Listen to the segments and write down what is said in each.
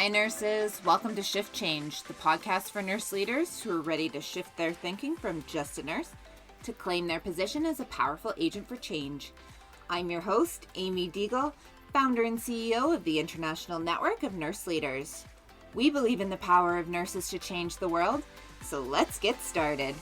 Hi nurses, welcome to Shift Change, the podcast for nurse leaders who are ready to shift their thinking from just a nurse to claim their position as a powerful agent for change. I'm your host, Amy Deagle, founder and CEO of the International Network of Nurse Leaders. We believe in the power of nurses to change the world, so let's get started.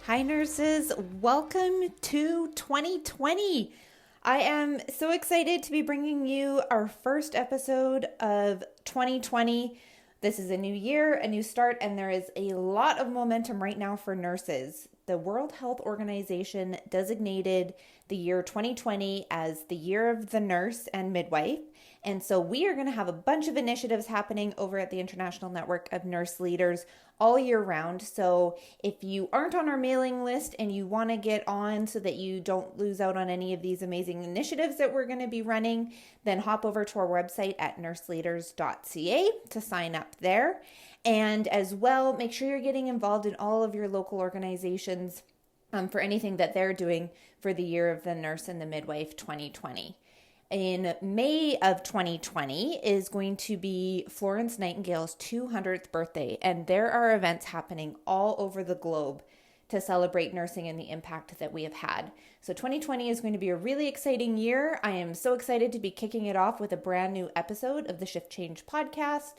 Hi nurses, welcome to 2020. I am so excited to be bringing you our first episode of 2020. This is a new year, a new start, and there is a lot of momentum right now for nurses. The World Health Organization designated the year 2020 as the year of the nurse and midwife. And so we are going to have a bunch of initiatives happening over at the International Network of Nurse Leaders all year round. So if you aren't on our mailing list and you want to get on so that you don't lose out on any of these amazing initiatives that we're going to be running, then hop over to our website at nurseleaders.ca to sign up there. And as well, make sure you're getting involved in all of your local organizations for anything that they're doing for the year of the nurse and the midwife 2020. In May of 2020 is going to be Florence Nightingale's 200th birthday, and there are events happening all over the globe to celebrate nursing and the impact that we have had. So 2020 is going to be a really exciting year. I am so excited to be kicking it off with a brand new episode of the Shift Change podcast.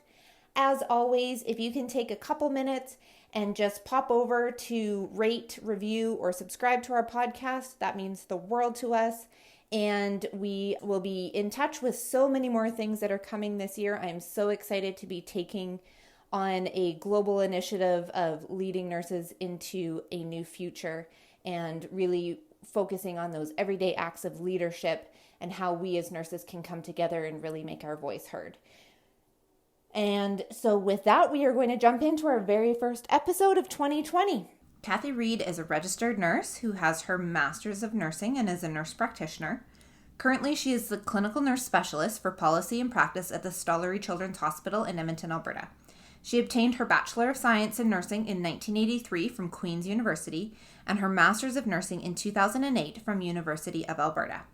As always, if you can take a couple minutes and just pop over to rate, review, or subscribe to our podcast, that means the world to us. And we will be in touch with so many more things that are coming this year. I'm so excited to be taking on a global initiative of leading nurses into a new future and really focusing on those everyday acts of leadership and how we as nurses can come together and really make our voice heard. And so with that, we are going to jump into our very first episode of 2020. Kathy Reid is a registered nurse who has her Master's of Nursing and is a nurse practitioner. Currently, she is the clinical nurse specialist for policy and practice at the Stollery Children's Hospital in Edmonton, Alberta. She obtained her Bachelor of Science in Nursing in 1983 from Queen's University and her Master's of Nursing in 2008 from University of Alberta.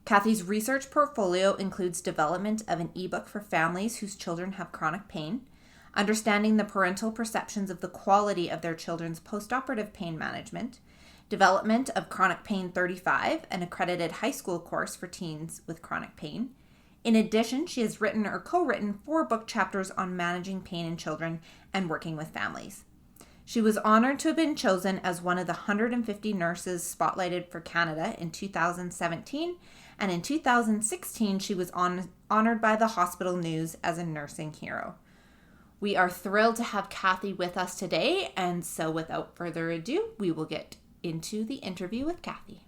Kathy's research portfolio includes development of an ebook for families whose children have chronic pain, understanding the parental perceptions of the quality of their children's postoperative pain management, development of Chronic Pain 35, an accredited high school course for teens with chronic pain. In addition, she has written or co-written 4 book chapters on managing pain in children and working with families. She was honored to have been chosen as one of the 150 nurses spotlighted for Canada in 2017, and in 2016 she was honored by the Hospital News as a nursing hero. We are thrilled to have Kathy with us today, and so without further ado, we will get into the interview with Kathy.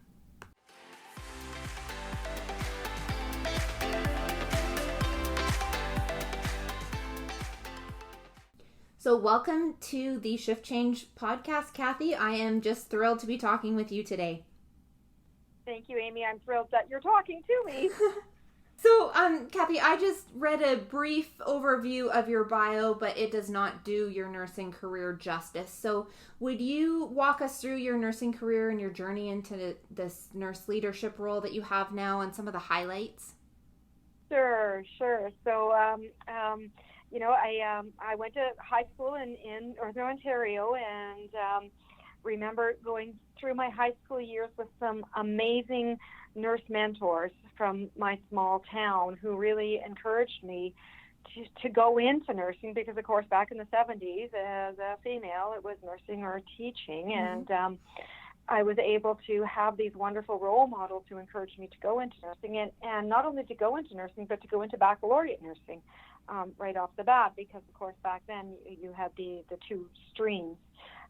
So welcome to the Shift Change podcast, Kathy. I am just thrilled to be talking with you today. Thank you, Amy. I'm thrilled that you're talking to me. So, Kathy, I just read a brief overview of your bio, but it does not do your nursing career justice. So, would you walk us through your nursing career and your journey into this nurse leadership role that you have now and some of the highlights? Sure. So, I went to high school in Northern Ontario and remember going through my high school years with some amazing nurse mentors from my small town who really encouraged me to go into nursing because, of course, back in the 70s, as a female, it was nursing or teaching. Mm-hmm. And I was able to have these wonderful role models who encouraged me to go into nursing and not only to go into nursing, but to go into baccalaureate nursing right off the bat because, of course, back then you had the 2 streams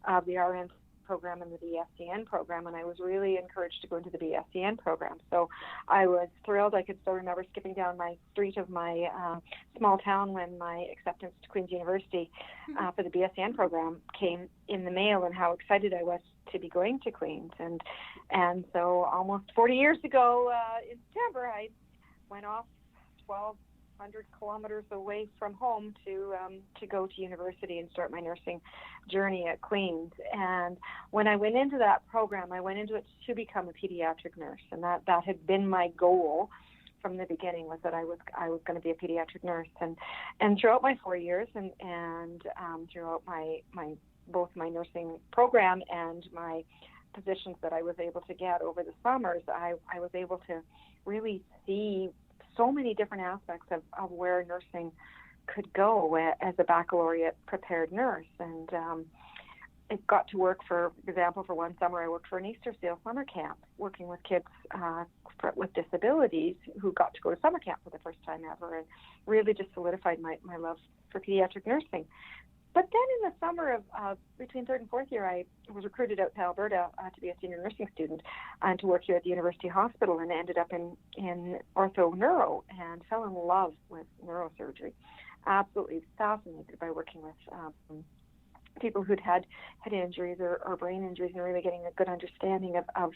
of the RN program and the BSCN program, and I was really encouraged to go into the BSCN program. So I was thrilled. I could still remember skipping down my street of my small town when my acceptance to Queen's University for the BSCN program came in the mail, and how excited I was to be going to Queen's. And so almost 40 years ago in September, I went off 1,200 kilometers away from home to go to university and start my nursing journey at Queen's. And when I went into that program, I went into it to become a pediatric nurse, and that had been my goal from the beginning was that I was going to be a pediatric nurse, and throughout my 4 years and throughout my both my nursing program and my positions that I was able to get over the summers, I was able to really see so many different aspects of where nursing could go as a baccalaureate prepared nurse. And I got to work, for example, for one summer I worked for an Easter Seal summer camp, working with kids with disabilities who got to go to summer camp for the first time ever, and really just solidified my love for pediatric nursing. But then in the summer of between third and fourth year, I was recruited out to Alberta to be a senior nursing student and to work here at the University Hospital, and ended up in ortho neuro and fell in love with neurosurgery. Absolutely fascinated by working with people who'd had injuries or brain injuries, and really getting a good understanding of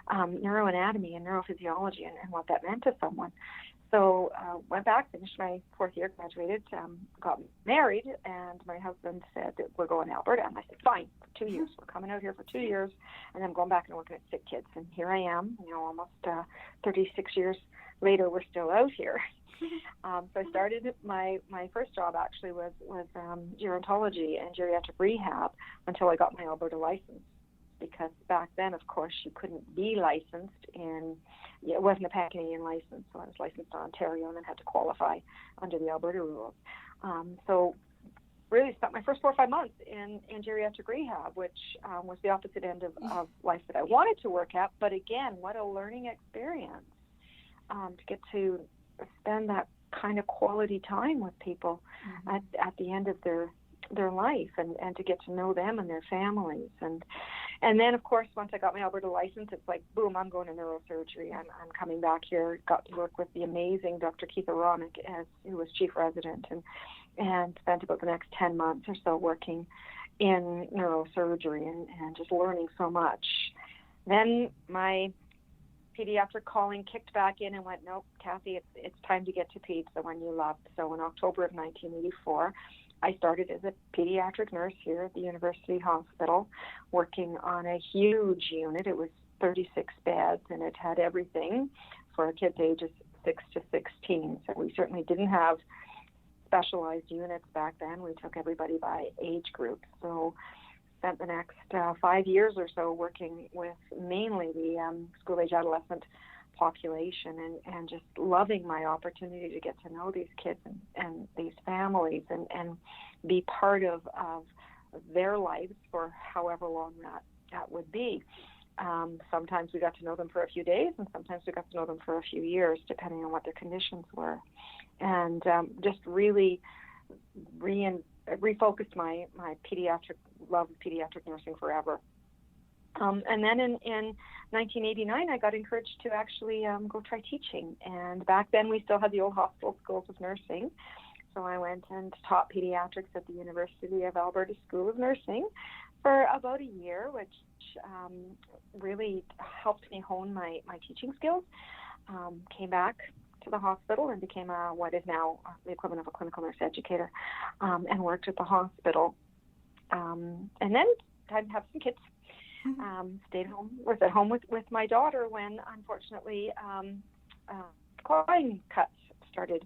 neuroanatomy and neurophysiology and what that meant to someone. So went back, finished my fourth year, graduated, got married, and my husband said that we're going to Alberta. And I said, fine, for 2 years. We're coming out here for 2 years, and I'm going back and working with sick kids. And here I am, almost 36 years later, we're still out here. So I started, my first job actually was gerontology and geriatric rehab until I got my Alberta license. Because back then, of course, you couldn't be licensed it wasn't a pan-Canadian license, so I was licensed in Ontario and then had to qualify under the Alberta rules. So really spent my first 4 or 5 months in geriatric rehab, which was the opposite end of life that I wanted to work at. But again, what a learning experience to get to spend that kind of quality time with people at the end of their life, and to get to know them and their families. And then, of course, once I got my Alberta license, it's like, boom, I'm going to neurosurgery. I'm coming back here. Got to work with the amazing Dr. Keith Aronik, who was chief resident, and spent about the next 10 months or so working in neurosurgery and just learning so much. Then my pediatric calling kicked back in and went, nope, Kathy, it's time to get to peds, the one you loved. So in October of 1984, I started as a pediatric nurse here at the University Hospital, working on a huge unit. It was 36 beds, and it had everything for kids ages 6 to 16. So we certainly didn't have specialized units back then. We took everybody by age group. So spent the next 5 years or so working with mainly the school-age adolescent population, and just loving my opportunity to get to know these kids and these families and be part of their lives for however long that would be. Sometimes we got to know them for a few days, and sometimes we got to know them for a few years, depending on what their conditions were. And just really refocused my pediatric love of pediatric nursing forever. And then in 1989, I got encouraged to actually go try teaching. And back then, we still had the old hospital schools of nursing. So I went and taught pediatrics at the University of Alberta School of Nursing for about a year, which really helped me hone my teaching skills. Came back to the hospital and became what is now the equivalent of a clinical nurse educator, and worked at the hospital. And then time to have some kids. Stayed home, was at home with my daughter when, unfortunately, qualifying cuts started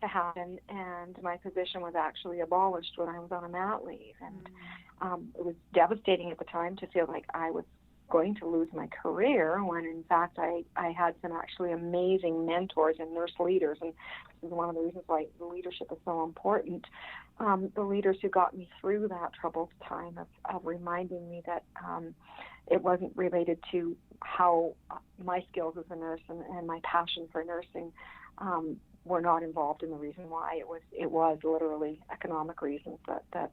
to happen, and my position was actually abolished when I was on a mat leave. And it was devastating at the time to feel like I was going to lose my career, when in fact I had some actually amazing mentors and nurse leaders, and this is one of the reasons why leadership is so important. The leaders who got me through that troubled time of reminding me that it wasn't related to how my skills as a nurse and my passion for nursing were not involved in the reason why. It was literally economic reasons that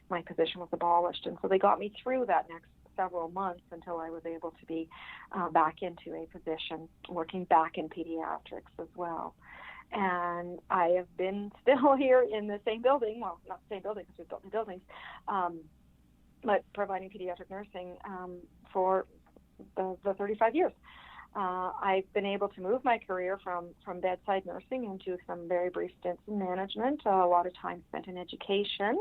my position was abolished. And so they got me through that next several months until I was able to be back into a position working back in pediatrics as well. And I have been still here in the same building, well, not the same building because we've built new buildings, but providing pediatric nursing for the 35 years. I've been able to move my career from bedside nursing into some very brief stints in management, a lot of time spent in education.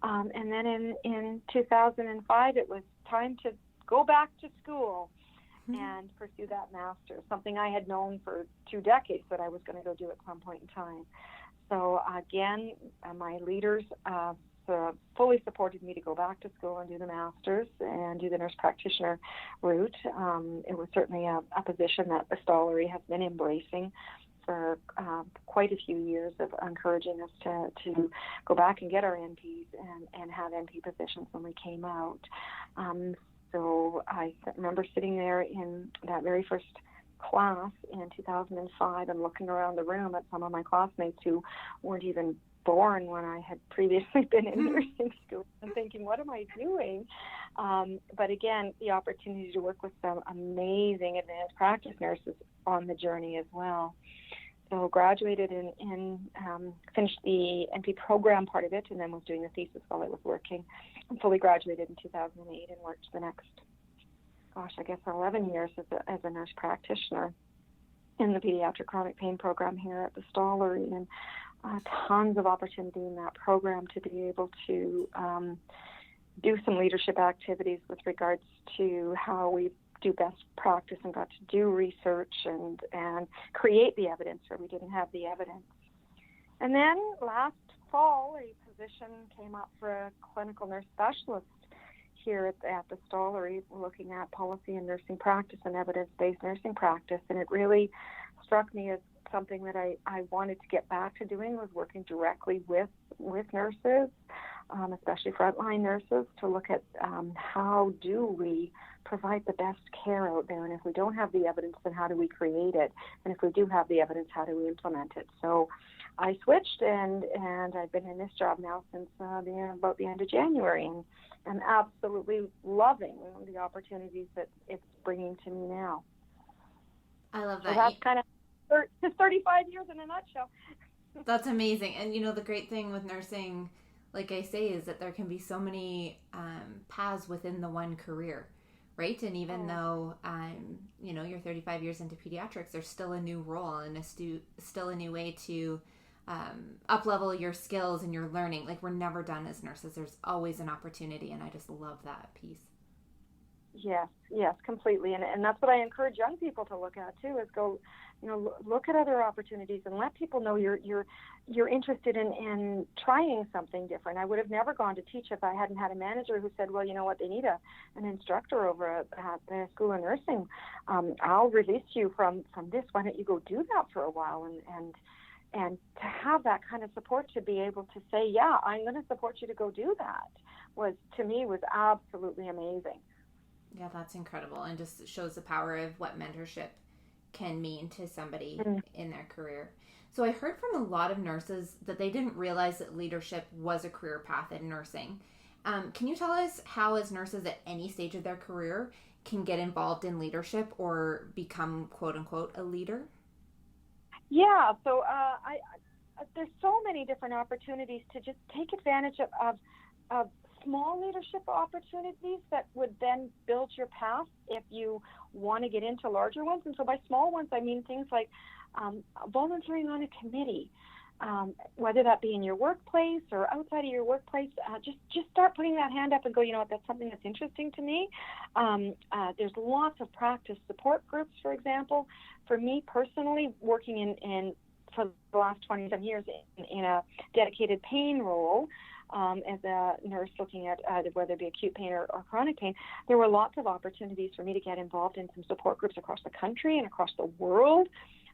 And then in 2005, it was time to go back to school. and pursue that master's, something I had known for 2 decades that I was going to go do at some point in time. So again, my leaders fully supported me to go back to school and do the master's and do the nurse practitioner route. It was certainly a position that the Stollery has been embracing for quite a few years, of encouraging us to go back and get our NPs and have NP positions when we came out. So I remember sitting there in that very first class in 2005 and looking around the room at some of my classmates who weren't even born when I had previously been in nursing school, and thinking, what am I doing? But again, the opportunity to work with some amazing advanced practice nurses on the journey as well. So graduated and finished the NP program part of it, and then was doing the thesis while I was working. And fully graduated in 2008 and worked the next, 11 years as a nurse practitioner in the pediatric chronic pain program here at the Stollery, and tons of opportunity in that program to be able to do some leadership activities with regards to how we do best practice, and got to do research and create the evidence where we didn't have the evidence. And then last fall, a position came up for a clinical nurse specialist here at the Stollery, looking at policy and nursing practice and evidence-based nursing practice. And it really struck me as something that I wanted to get back to doing, was working directly with nurses, especially frontline nurses, to look at how do we provide the best care out there. And if we don't have the evidence, then how do we create it? And if we do have the evidence, how do we implement it? So I switched, and I've been in this job now since about the end of January, and I'm absolutely loving the opportunities that it's bringing to me now. I love that. So that's kind of 35 years in a nutshell. That's amazing. And, the great thing with nursing, like I say, is that there can be so many paths within the one career, right? And even though, you're 35 years into pediatrics, there's still a new role and still a new way to up-level your skills and your learning. Like, we're never done as nurses. There's always an opportunity, and I just love that piece. Yes, completely. And that's what I encourage young people to look at too, is go, look at other opportunities and let people know you're interested in trying something different. I would have never gone to teach if I hadn't had a manager who said, well, you know what, they need an instructor over at the School of Nursing. I'll release you from this. Why don't you go do that for a while? And to have that kind of support, to be able to say, yeah, I'm going to support you to go do that, was absolutely amazing. Yeah, that's incredible, and just shows the power of what mentorship can mean to somebody in their career. So I heard from a lot of nurses that they didn't realize that leadership was a career path in nursing. Can you tell us how, as nurses at any stage of their career, can get involved in leadership or become, quote unquote, a leader? Yeah, so there's so many different opportunities to just take advantage of small leadership opportunities that would then build your path if you want to get into larger ones. And so by small ones, I mean things like volunteering on a committee, whether that be in your workplace or outside of your workplace. Just start putting that hand up and go, you know what, that's something that's interesting to me. There's lots of practice support groups, for example. For me personally, working in for the last 27 years in a dedicated pain role, as a nurse looking at whether it be acute pain or chronic pain, there were lots of opportunities for me to get involved in some support groups across the country and across the world,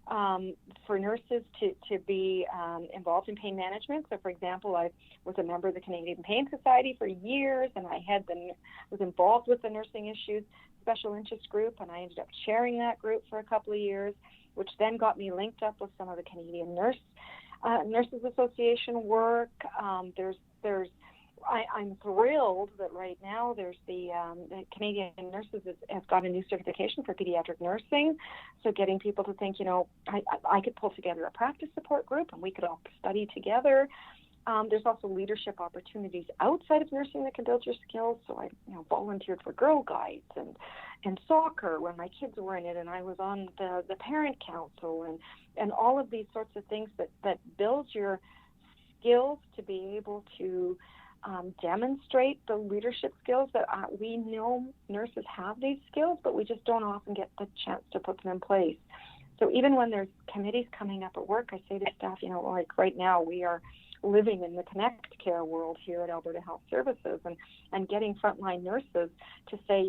for nurses to be involved in pain management. So, for example, I was a member of the Canadian Pain Society for years, and I was involved with the nursing issues special interest group, and I ended up chairing that group for a couple of years, which then got me linked up with some of the Canadian Nurses Association work. I'm thrilled that right now there's the Canadian Nurses has got a new certification for pediatric nursing. So getting people to think, I could pull together a practice support group and we could all study together. There's also leadership opportunities outside of nursing that can build your skills. So I volunteered for Girl Guides and soccer when my kids were in it, and I was on the parent council and all of these sorts of things that build your skills to be able to demonstrate the leadership skills that we know nurses have these skills, but we just don't often get the chance to put them in place. So even when there's committees coming up at work, I say to staff, like right now we are living in the connect care world here at Alberta Health Services, and getting frontline nurses to say,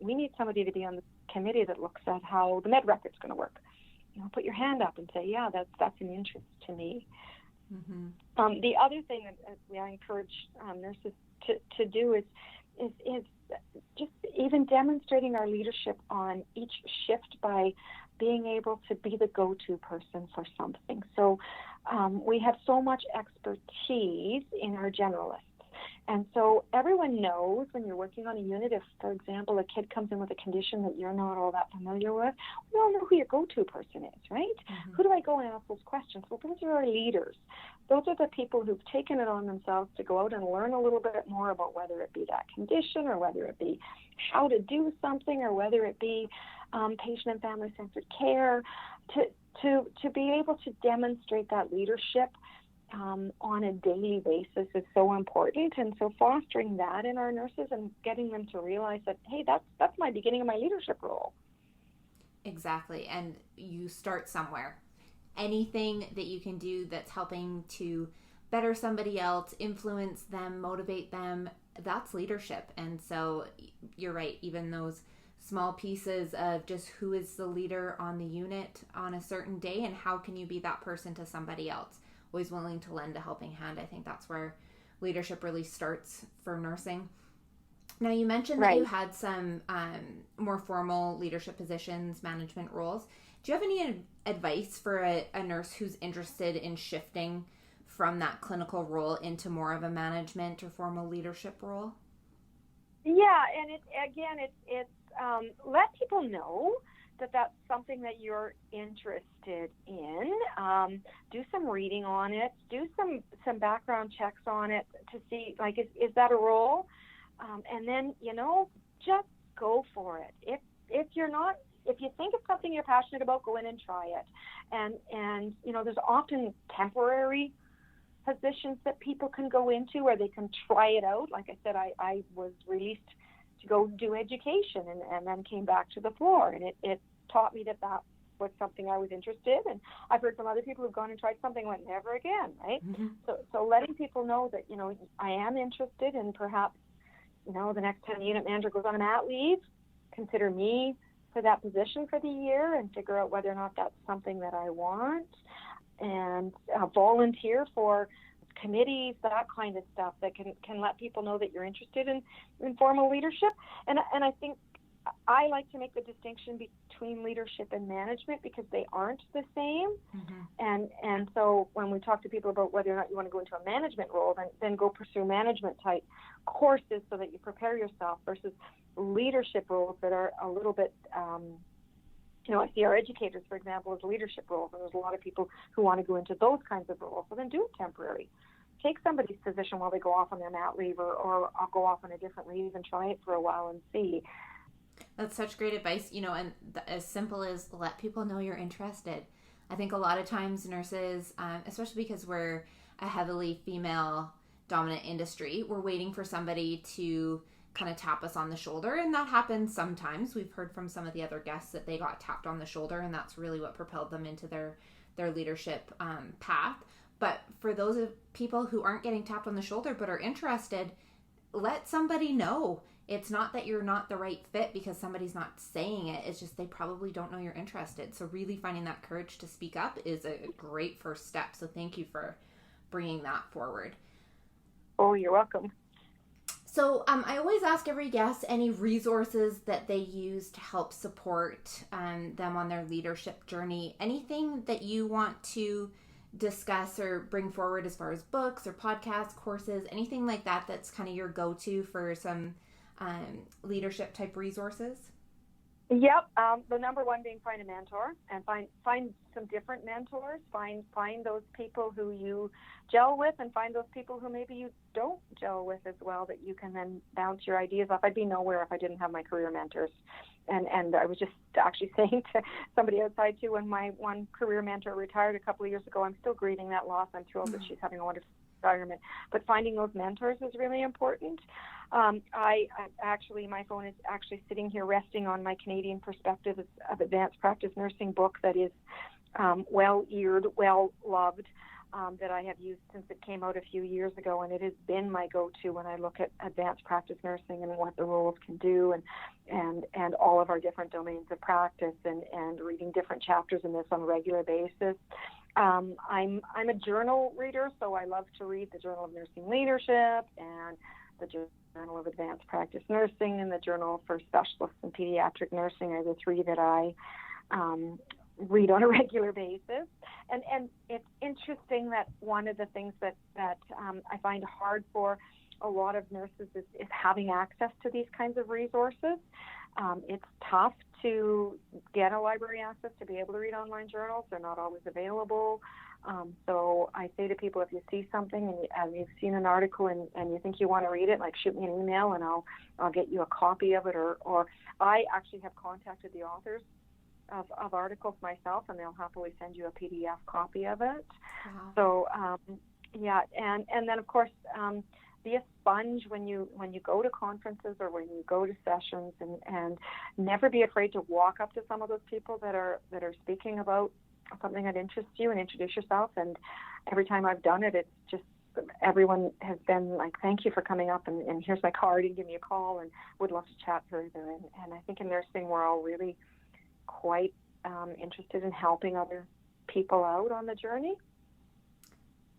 we need somebody to be on the committee that looks at how the med record's going to work. Put your hand up and say, yeah, that's an interest to me. Mm-hmm. The other thing that I encourage nurses to do is just even demonstrating our leadership on each shift by being able to be the go-to person for something. So we have so much expertise in our generalists. And so everyone knows when you're working on a unit, if, for example, a kid comes in with a condition that you're not all that familiar with, we all know who your go-to person is, right? Mm-hmm. Who do I go and ask those questions? Well, those are our leaders. Those are the people who've taken it on themselves to go out and learn a little bit more about whether it be that condition, or whether it be how to do something, or whether it be patient and family-centered care, to be able to demonstrate that leadership on a daily basis is so important. And so fostering that in our nurses and getting them to realize that, hey, that's my beginning of my leadership role. Exactly. And you start somewhere. Anything that you can do that's helping to better somebody else, influence them, motivate them, that's leadership. And so you're right, even those small pieces of just who is the leader on the unit on a certain day, and how can you be that person to somebody else, always willing to lend a helping hand. I think that's where leadership really starts for nursing. Now, you mentioned that you had some more formal leadership positions, management roles. Do you have any advice for a nurse who's interested in shifting from that clinical role into more of a management or formal leadership role? Yeah, and it's let people know that that's something that you're interested in. Do some reading on it. Do some background checks on it to see, like, is that a role? And then, just go for it. If you think it's something you're passionate about, go in and try it. And there's often temporary positions that people can go into where they can try it out. Like I said, I was released to go do education and then came back to the floor, and it taught me that was something I was interested in. I've heard from other people who've gone and tried something and went never again, right? Mm-hmm. So letting people know that, I am interested, and perhaps, the next time the unit manager goes on a mat leave, consider me for that position for the year and figure out whether or not that's something that I want, and volunteer for committees, that kind of stuff that can let people know that you're interested in formal leadership. And I think I like to make the distinction between leadership and management, because they aren't the same. Mm-hmm. And so when we talk to people about whether or not you want to go into a management role, then go pursue management type courses so that you prepare yourself, versus leadership roles that are a little bit, I see our educators, for example, as leadership roles, and there's a lot of people who want to go into those kinds of roles. So then do it temporary. Take somebody's position while they go off on their mat leave, or I'll go off on a different leave and try it for a while and see. That's such great advice, and as simple as let people know you're interested. I think a lot of times nurses, especially because we're a heavily female dominant industry, we're waiting for somebody to kind of tap us on the shoulder, and that happens sometimes. We've heard from some of the other guests that they got tapped on the shoulder, and that's really what propelled them into their leadership path. But for those people who aren't getting tapped on the shoulder but are interested, let somebody know. It's not that you're not the right fit because somebody's not saying it. It's just they probably don't know you're interested. So really finding that courage to speak up is a great first step. So thank you for bringing that forward. Oh, you're welcome. So I always ask every guest any resources that they use to help support them on their leadership journey. Anything that you want to discuss or bring forward as far as books or podcasts, courses, anything like that that's kind of your go-to for some leadership type resources? Yep. The number one being find a mentor, and find some different mentors. Find those people who you gel with, and find those people who maybe you don't gel with as well, that you can then bounce your ideas off. I'd be nowhere if I didn't have my career mentors. And I was just actually saying to somebody outside too, when my one career mentor retired a couple of years ago, I'm still grieving that loss. I'm thrilled that she's having a environment. But finding those mentors is really important. I actually, my phone is actually sitting here resting on my Canadian Perspective of Advanced Practice Nursing book that is well-eared, well-loved, that I have used since it came out a few years ago, and it has been my go-to when I look at advanced practice nursing and what the roles can do, and all of our different domains of practice, and reading different chapters in this on a regular basis. I'm a journal reader, so I love to read the Journal of Nursing Leadership and the Journal of Advanced Practice Nursing and the Journal for Specialists in Pediatric Nursing are the three that I read on a regular basis. And it's interesting that one of the things that I find hard for a lot of nurses is having access to these kinds of resources. It's tough to get a library access to be able to read online journals. They're not always available. So I say to people, if you see something and you've seen an article and you think you want to read it, like shoot me an email and I'll get you a copy of it. Or I actually have contacted the authors of articles myself, and they'll happily send you a PDF copy of it. Wow. So yeah, and then of course be a sponge when you go to conferences or when you go to sessions, and never be afraid to walk up to some of those people that are speaking about something that interests you and introduce yourself. And every time I've done it, it's just everyone has been like, thank you for coming up, and here's my card, and give me a call, and would love to chat further. And I think in nursing we're all really quite interested in helping other people out on the journey.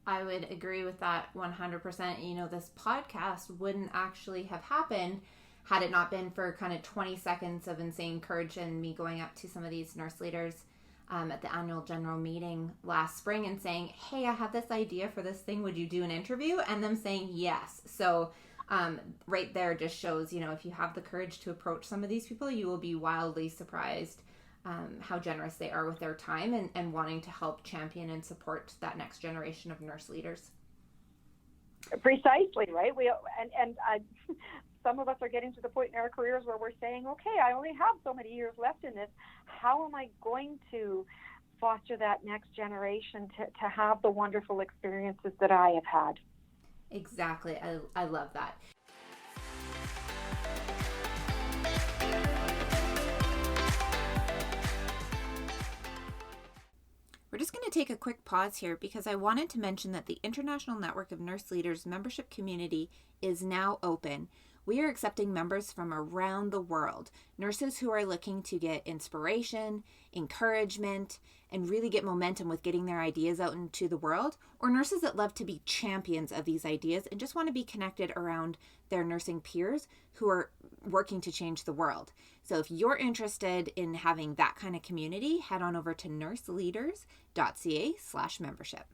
I would agree with that 100%. You know, this podcast wouldn't actually have happened had it not been for kind of 20 seconds of insane courage and me going up to some of these nurse leaders at the annual general meeting last spring and saying, hey, I have this idea for this thing. Would you do an interview? And them saying yes. So right there just shows, you know, if you have the courage to approach some of these people, you will be wildly surprised how generous they are with their time and wanting to help champion and support that next generation of nurse leaders. Precisely, right? Some of us are getting to the point in our careers where we're saying, okay, I only have so many years left in this. How am I going to foster that next generation to have the wonderful experiences that I have had? Exactly. I love that. We're just going to take a quick pause here because I wanted to mention that the International Network of Nurse Leaders membership community is now open. We are accepting members from around the world, nurses who are looking to get inspiration, encouragement, and really get momentum with getting their ideas out into the world, or nurses that love to be champions of these ideas and just want to be connected around their nursing peers who are working to change the world. So if you're interested in having that kind of community, head on over to nurseleaders.ca/membership.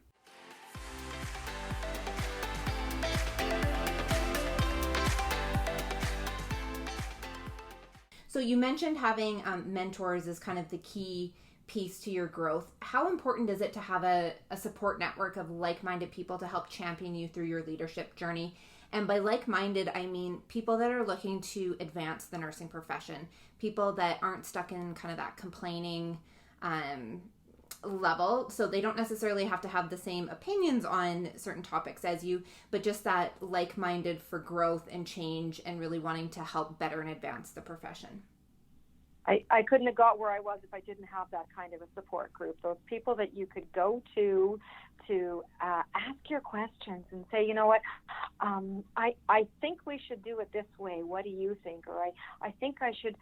So you mentioned having mentors is kind of the key piece to your growth. How important is it to have a support network of like-minded people to help champion you through your leadership journey? And by like-minded, I mean people that are looking to advance the nursing profession, people that aren't stuck in kind of that complaining level. So they don't necessarily have to have the same opinions on certain topics as you, but just that like-minded for growth and change and really wanting to help better and advance the profession. I couldn't have got where I was if I didn't have that kind of a support group. Those people that you could go to ask your questions and say, you know what, I think we should do it this way. What do you think? Or I think I should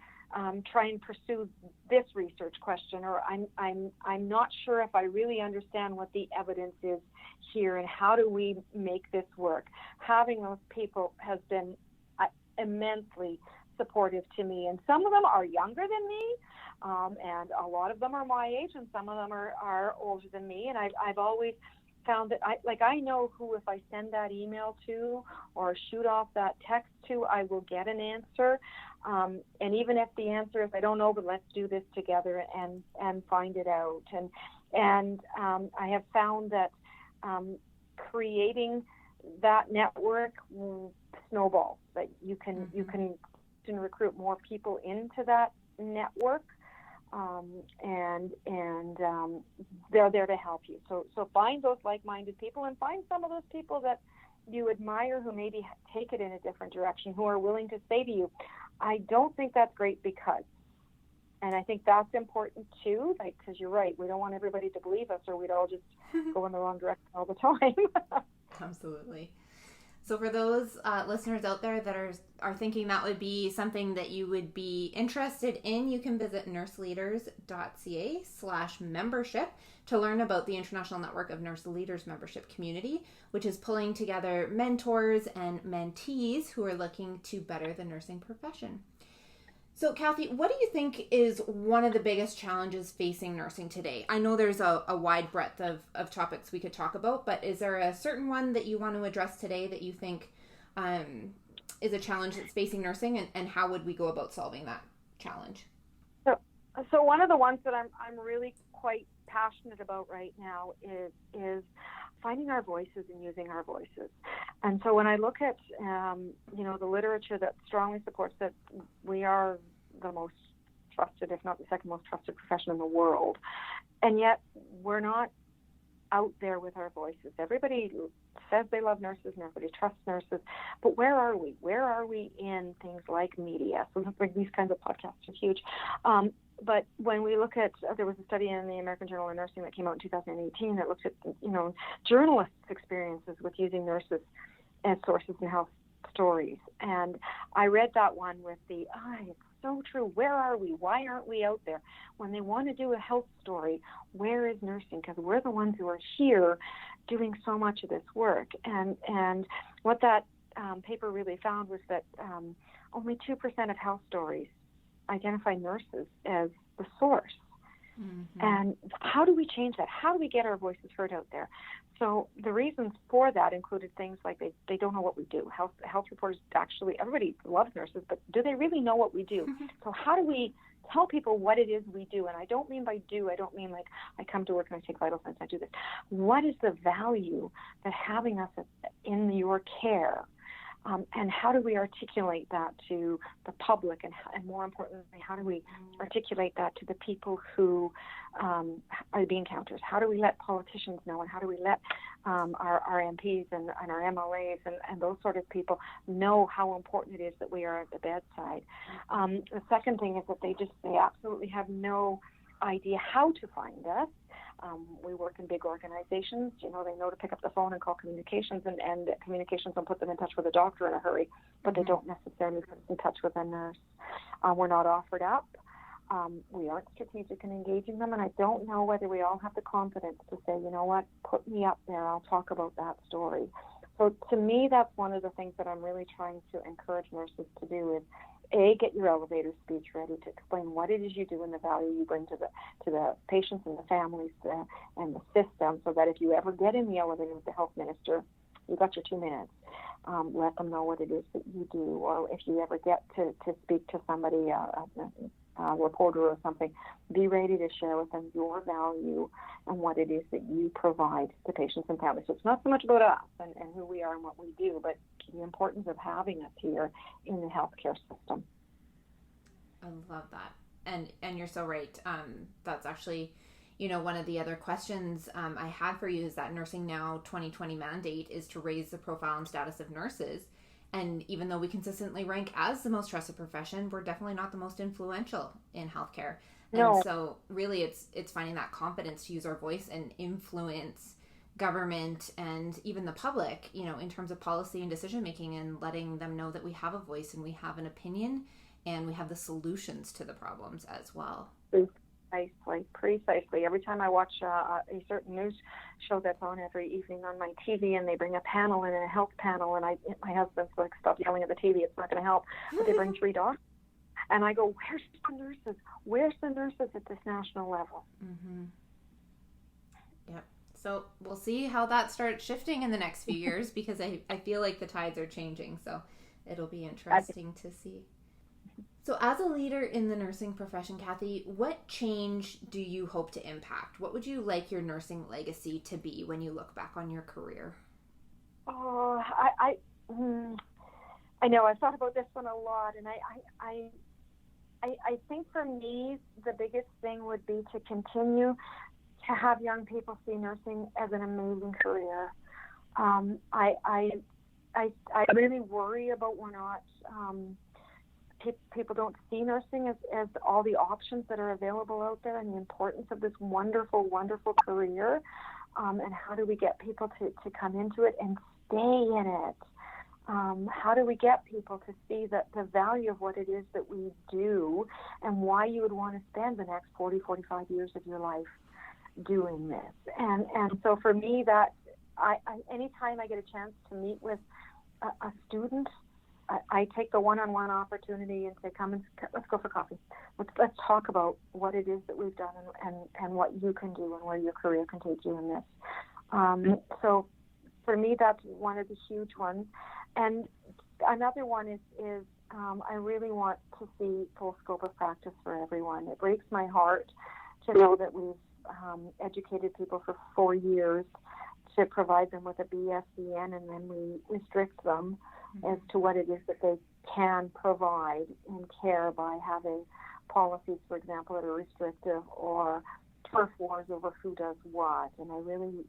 try and pursue this research question. Or I'm not sure if I really understand what the evidence is here and how do we make this work. Having those people has been immensely supportive to me, and some of them are younger than me, and a lot of them are my age, and some of them are older than me. And I've always found that I know who, if I send that email to or shoot off that text to, I will get an answer. And even if the answer is I don't know, but let's do this together and find it out. And I have found that creating that network snowballs, that you can recruit more people into that network. and they're there to help you. So find those like-minded people, and find some of those people that you admire who maybe take it in a different direction, who are willing to say to you, I don't think that's great because. And I think that's important too, because you're right, we don't want everybody to believe us, or we'd all just go in the wrong direction all the time. Absolutely. So for those listeners out there that are thinking that would be something that you would be interested in, you can visit nurseleaders.ca/membership to learn about the International Network of Nurse Leaders Membership Community, which is pulling together mentors and mentees who are looking to better the nursing profession. So, Kathy, what do you think is one of the biggest challenges facing nursing today? I know there's a wide breadth of topics we could talk about, but is there a certain one that you want to address today that you think is a challenge that's facing nursing, and how would we go about solving that challenge? So one of the ones that I'm really quite passionate about right now is finding our voices and using our voices. And so when I look at the literature that strongly supports that we are the most trusted, if not the second most trusted profession in the world, and yet we're not out there with our voices. Everybody says they love nurses and everybody trusts nurses, but where are we? Where are we in things like media? So these kinds of podcasts are huge. But when we look at, there was a study in the American Journal of Nursing that came out in 2018 that looked at, journalists' experiences with using nurses as sources in health stories. And I read that one with it's so true. Where are we? Why aren't we out there? When they want to do a health story, where is nursing? Because we're the ones who are here doing so much of this work. And what that paper really found was that only 2% of health stories identify nurses as the source. Mm-hmm. And how do we change that? How do we get our voices heard out there? So the reasons for that included things like they don't know what we do. Health reporters, actually, everybody loves nurses, but do they really know what we do? Mm-hmm. So how do we tell people what it is we do? And I don't mean by do, I don't mean like I come to work and I take vital signs, I do this. What is the value that having us in your care? And how do we articulate that to the public? And more importantly, how do we articulate that to the people who are the encounters? How do we let politicians know? And how do we let our MPs and our MLAs and those sort of people know how important it is that we are at the bedside? The second thing is that they absolutely have no idea how to find us. We work in big organizations. They know to pick up the phone and call communications, and communications will put them in touch with a doctor in a hurry, but they don't necessarily put us in touch with a nurse. We're not offered up. We aren't strategic in engaging them, and I don't know whether we all have the confidence to say, you know what, put me up there, I'll talk about that story. So to me, that's one of the things that I'm really trying to encourage nurses to do is, get your elevator speech ready to explain what it is you do and the value you bring to the patients and the families and the system, so that if you ever get in the elevator with the health minister, you got your 2 minutes. Let them know what it is that you do, or if you ever get to speak to somebody, a reporter or something, be ready to share with them your value and what it is that you provide to patients and families. So it's not so much about us and who we are and what we do, but the importance of having us here in the healthcare system. I love that. And you're so right. That's actually, one of the other questions I had for you is that Nursing Now 2020 mandate is to raise the profile and status of nurses. And even though we consistently rank as the most trusted profession, we're definitely not the most influential in healthcare. No. And so really it's finding that confidence to use our voice and influence government and even the public, in terms of policy and decision making, and letting them know that we have a voice and we have an opinion and we have the solutions to the problems as well. Precisely. Every time I watch a certain news show that's on every evening on my TV, and they bring a panel and a health panel, and my husband's like, stop yelling at the TV, it's not going to help. But they bring 3 doctors, and I go, where's the nurses? Where's the nurses at this national level? Mm-hmm. Yep. So we'll see how that starts shifting in the next few years, because I feel like the tides are changing. So it'll be interesting to see. So as a leader in the nursing profession, Kathy, what change do you hope to impact? What would you like your nursing legacy to be when you look back on your career? Oh, I know. I've thought about this one a lot, and I think for me, the biggest thing would be to continue to have young people see nursing as an amazing career. I really worry about we're not, people don't see nursing as all the options that are available out there, and the importance of this wonderful, wonderful career. And how do we get people to come into it and stay in it? How do we get people to see the value of what it is that we do, and why you would want to spend the next 40, 45 years of your life doing this? And so for me, that anytime I get a chance to meet with a student, I take the one-on-one opportunity and say, let's go for coffee. Let's talk about what it is that we've done and what you can do and where your career can take you in this. So for me, that's one of the huge ones. And another one is I really want to see full scope of practice for everyone. It breaks my heart to know that we've educated people for 4 years to provide them with a BSCN, and then we restrict them as to what it is that they can provide in care by having policies, for example, that are restrictive, or turf wars over who does what. And I really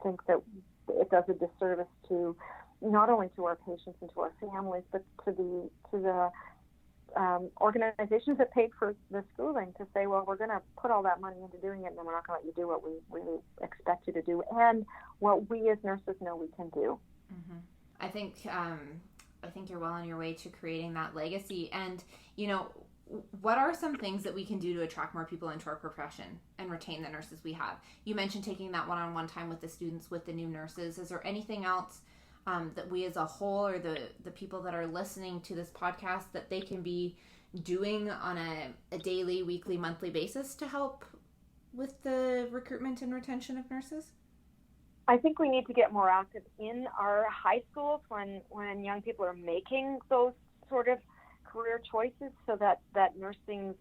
think that it does a disservice to not only to our patients and to our families, but to the organizations that paid for the schooling, to say, well, we're going to put all that money into doing it, and then we're not going to let you do what we really expect you to do, and what we as nurses know we can do. Mm-hmm. I think you're well on your way to creating that legacy. And, what are some things that we can do to attract more people into our profession and retain the nurses we have? You mentioned taking that one-on-one time with the students, with the new nurses. Is there anything else that we as a whole, or the people that are listening to this podcast, that they can be doing on a daily, weekly, monthly basis to help with the recruitment and retention of nurses? I think we need to get more active in our high schools when young people are making those sort of career choices, so that nursing's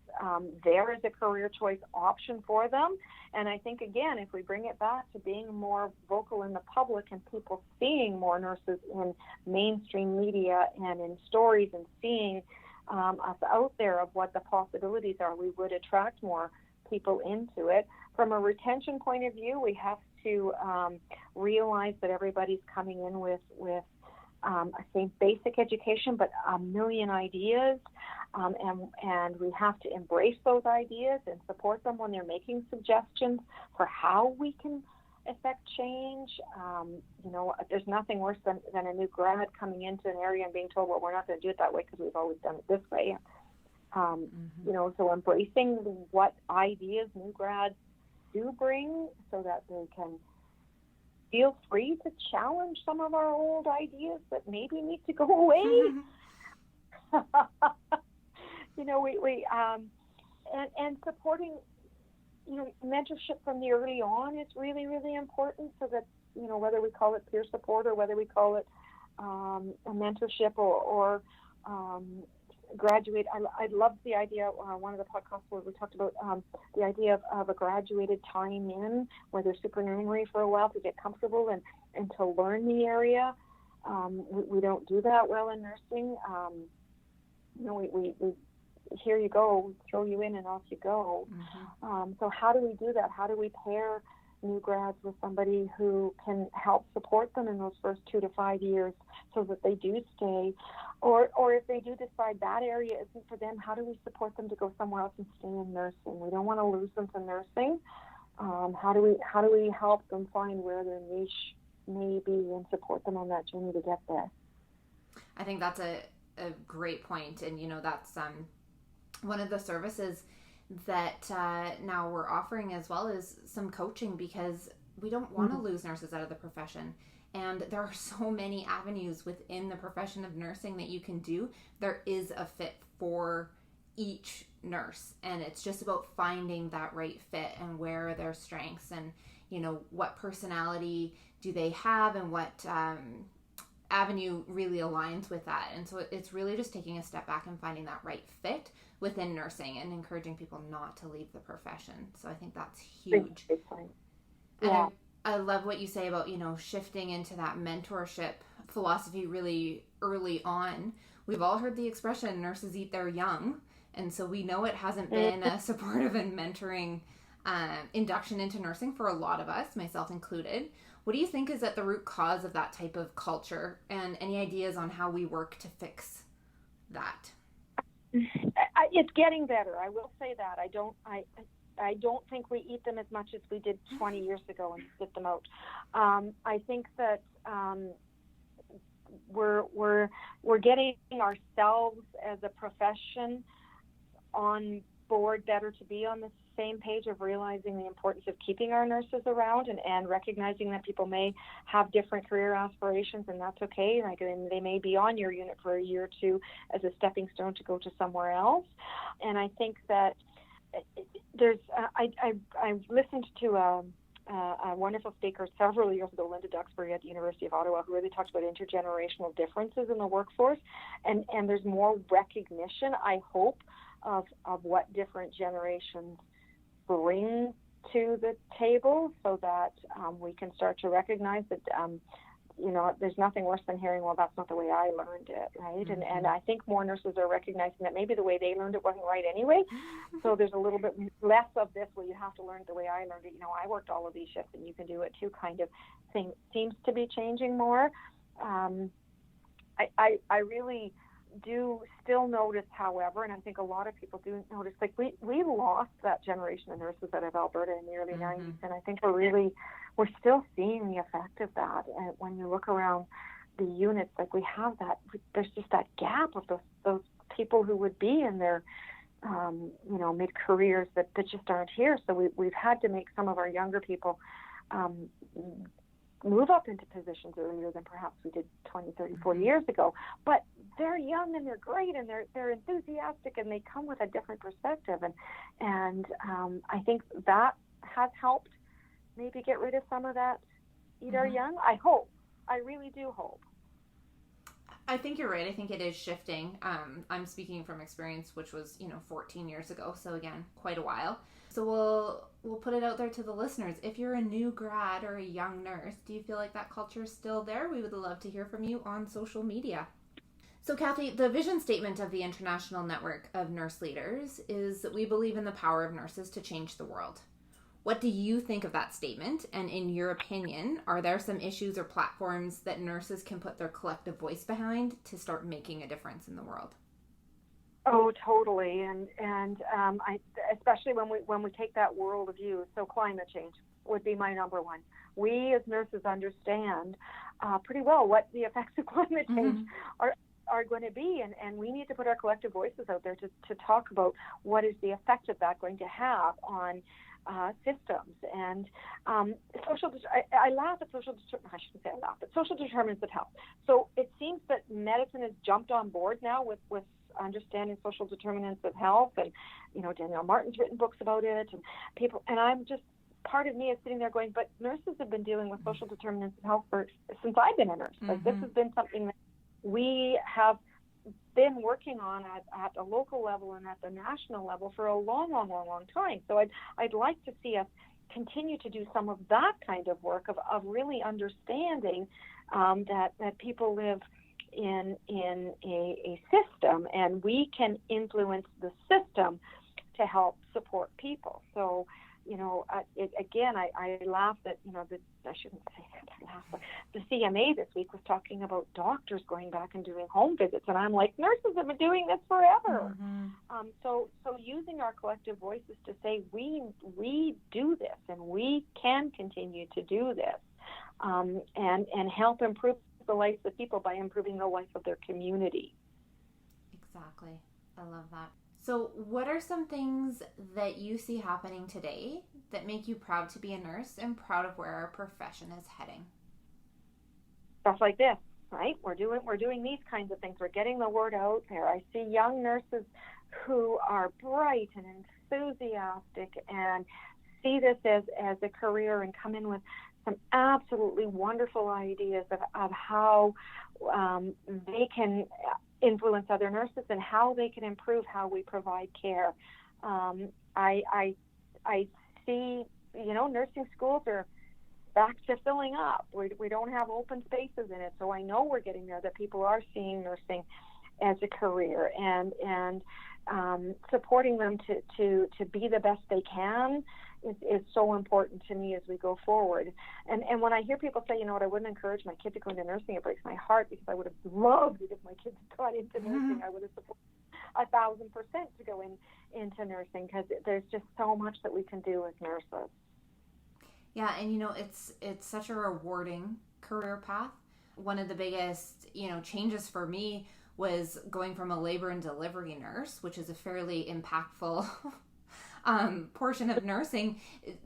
there as a career choice option for them. And I think, again, if we bring it back to being more vocal in the public and people seeing more nurses in mainstream media and in stories, and seeing us out there of what the possibilities are, we would attract more people into it. From a retention point of view, we have to realize that everybody's coming in with I think basic education, but a million ideas, and we have to embrace those ideas and support them when they're making suggestions for how we can affect change. There's nothing worse than a new grad coming into an area and being told, well, we're not going to do it that way because we've always done it this way. So embracing what ideas new grads do bring, so that they can feel free to challenge some of our old ideas that maybe need to go away. And supporting, mentorship from the early on is really, really important, so that, whether we call it peer support, or whether we call it a mentorship, or graduate. I love the idea, one of the podcasts where we talked about the idea of a graduated time in, where they're supernumerary for a while to get comfortable and to learn the area. We don't do that well in nursing. We here you go, throw you in and off you go. Mm-hmm. So how do we do that? How do we pair new grads with somebody who can help support them in those first 2 to 5 years, so that they do stay? Or if they do decide that area isn't for them, how do we support them to go somewhere else and stay in nursing? We don't want to lose them to nursing. How do we help them find where their niche may be and support them on that journey to get there? I think that's a great point. And, that's one of the services that now we're offering, as well as some coaching, because we don't want to lose nurses out of the profession. And there are so many avenues within the profession of nursing that you can do. There is a fit for each nurse, and it's just about finding that right fit and where are their strengths, and what personality do they have, and what avenue really aligns with that. And so it's really just taking a step back and finding that right fit within nursing, and encouraging people not to leave the profession. So I think that's huge. Yeah. And I love what you say about, shifting into that mentorship philosophy really early on. We've all heard the expression, nurses eat their young. And so we know it hasn't been a supportive and mentoring induction into nursing for a lot of us, myself included. What do you think is at the root cause of that type of culture, and any ideas on how we work to fix that? It's getting better. I will say that. I don't think we eat them as much as we did 20 years ago and spit them out. I think that we're getting ourselves as a profession on board better to be on the same page of realizing the importance of keeping our nurses around and recognizing that people may have different career aspirations, and that's okay. Like, they may be on your unit for a year or two as a stepping stone to go to somewhere else. And I think that there's I listened to a wonderful speaker several years ago, Linda Duxbury at the University of Ottawa, who really talked about intergenerational differences in the workforce, and there's more recognition, I hope, of what different generations bring to the table, so that we can start to recognize that there's nothing worse than hearing, well, that's not the way I learned it, right? Mm-hmm. And I think more nurses are recognizing that maybe the way they learned it wasn't right anyway. So there's a little bit less of this, well, you have to learn it the way I learned it. I worked all of these shifts and you can do it too, kind of thing seems to be changing more. I really do still notice, however, and I think a lot of people do notice, like we lost that generation of nurses out of Alberta in the early 90s, and I think we're still seeing the effect of that. And when you look around the units, like we have that, there's just that gap of those people who would be in their mid-careers that just aren't here. So we've had to make some of our younger people move up into positions earlier than perhaps we did 20, 30, 40 years ago. But they're young and they're great and they're enthusiastic and they come with a different perspective. And I think that has helped maybe get rid of some of that eat our young. I hope. I really do hope. I think you're right. I think it is shifting. I'm speaking from experience, which was, 14 years ago. So again, quite a while. So we'll put it out there to the listeners. If you're a new grad or a young nurse, do you feel like that culture is still there? We would love to hear from you on social media. So Kathy, the vision statement of the International Network of Nurse Leaders is that we believe in the power of nurses to change the world. What do you think of that statement? And in your opinion, are there some issues or platforms that nurses can put their collective voice behind to start making a difference in the world? Oh, totally. And I, especially when we take that world view, so climate change would be my number one. We as nurses understand pretty well what the effects of climate change are going to be, and we need to put our collective voices out there to talk about what is the effect of that going to have on systems. And I laugh at social determinants of health. So it seems that medicine has jumped on board now with understanding social determinants of health, and Danielle Martin's written books about it, and people, and I'm just, part of me is sitting there going, but nurses have been dealing with social determinants of health since I've been a nurse. Like, this has been something that we have been working on at a local level and at the national level for a long time. So I'd like to see us continue to do some of that kind of work of really understanding that people live in a system, and we can influence the system to help support people. So, I laugh that, I shouldn't say that, I laugh, but the CMA this week was talking about doctors going back and doing home visits, and I'm like, nurses have been doing this forever. So using our collective voices to say we do this, and we can continue to do this, and help improve the lives of people by improving the life of their community. Exactly. I love that. So what are some things that you see happening today that make you proud to be a nurse and proud of where our profession is heading? Stuff like this, right? We're doing these kinds of things. We're getting the word out there. I see young nurses who are bright and enthusiastic and see this as a career and come in with some absolutely wonderful ideas of how they can influence other nurses and how they can improve how we provide care. I see, nursing schools are back to filling up. We don't have open spaces in it, so I know we're getting there, that people are seeing nursing as a career, and supporting them to be the best they can is so important to me as we go forward. And when I hear people say, I wouldn't encourage my kid to go into nursing, it breaks my heart, because I would have loved it if my kids got into nursing. I would have supported 1,000% to go into nursing, because there's just so much that we can do as nurses. Yeah, and it's such a rewarding career path. One of the biggest, changes for me was going from a labor and delivery nurse, which is a fairly impactful portion of nursing,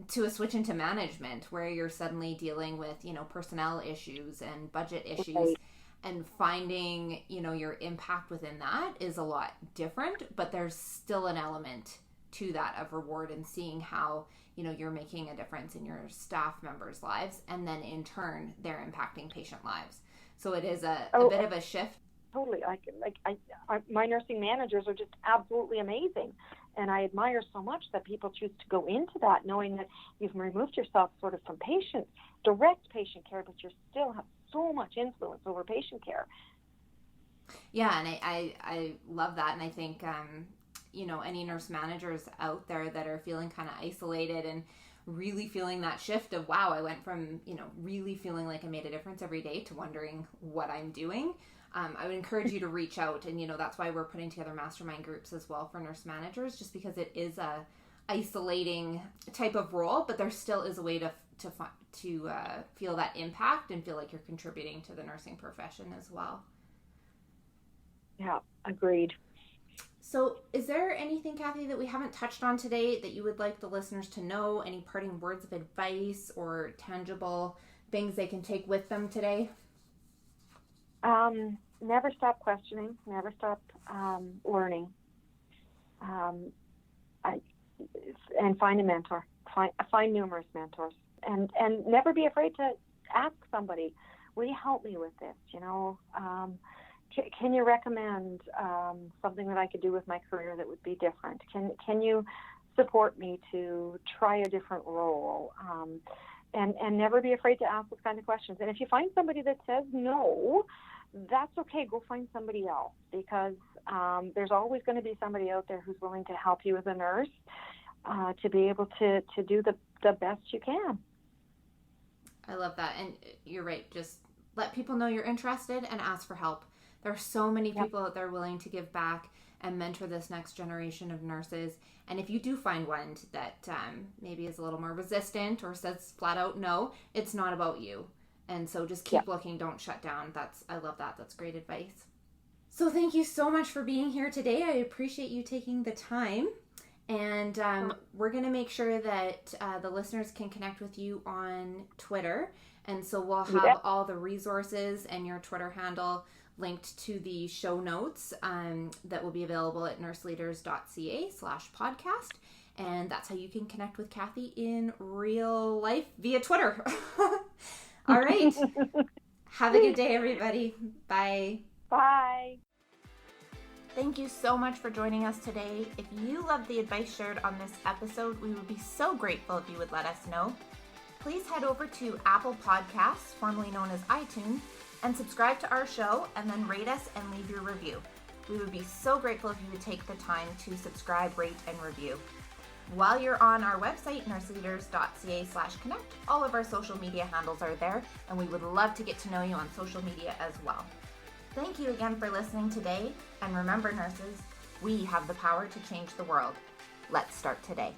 to a switch into management, where you're suddenly dealing with, personnel issues and budget issues. Right. And finding, your impact within that is a lot different, but there's still an element to that of reward, and seeing how, you're making a difference in your staff members' lives, and then in turn, they're impacting patient lives. So it is a bit of a shift. Totally. My nursing managers are just absolutely amazing. And I admire so much that people choose to go into that, knowing that you've removed yourself sort of from direct patient care, but you still have so much influence over patient care. Yeah, and I love that. And I think, any nurse managers out there that are feeling kind of isolated and really feeling that shift of, wow, I went from, really feeling like I made a difference every day to wondering what I'm doing. I would encourage you to reach out, and that's why we're putting together mastermind groups as well for nurse managers, just because it is a isolating type of role, but there still is a way to feel that impact and feel like you're contributing to the nursing profession as well. Yeah, agreed. So is there anything, Kathy, that we haven't touched on today that you would like the listeners to know? Any parting words of advice or tangible things they can take with them today? Never stop questioning. Never stop learning. And find a mentor. Find numerous mentors. And never be afraid to ask somebody, will you help me with this? Can you recommend something that I could do with my career that would be different? Can you support me to try a different role? And never be afraid to ask those kind of questions. And if you find somebody that says no, that's okay. Go find somebody else, because there's always going to be somebody out there who's willing to help you as a nurse to be able to do the best you can. I love that. And you're right. Just let people know you're interested and ask for help. There are so many people out there willing to give back and mentor this next generation of nurses. And if you do find one that maybe is a little more resistant or says flat out no, it's not about you. And so just keep looking. Don't shut down. I love that. That's great advice. So thank you so much for being here today. I appreciate you taking the time. And we're going to make sure that the listeners can connect with you on Twitter. And so we'll have all the resources and your Twitter handle linked to the show notes that will be available at nurseleaders.ca/podcast. And that's how you can connect with Kathy in real life via Twitter. All right. Have a good day, everybody. Bye. Bye. Thank you so much for joining us today. If you loved the advice shared on this episode, we would be so grateful if you would let us know. Please head over to Apple Podcasts, formerly known as iTunes, and subscribe to our show, and then rate us and leave your review. We would be so grateful if you would take the time to subscribe, rate, and review. While you're on our website, nurseleaders.ca/connect, all of our social media handles are there, and we would love to get to know you on social media as well. Thank you again for listening today, and remember, nurses, we have the power to change the world. Let's start today.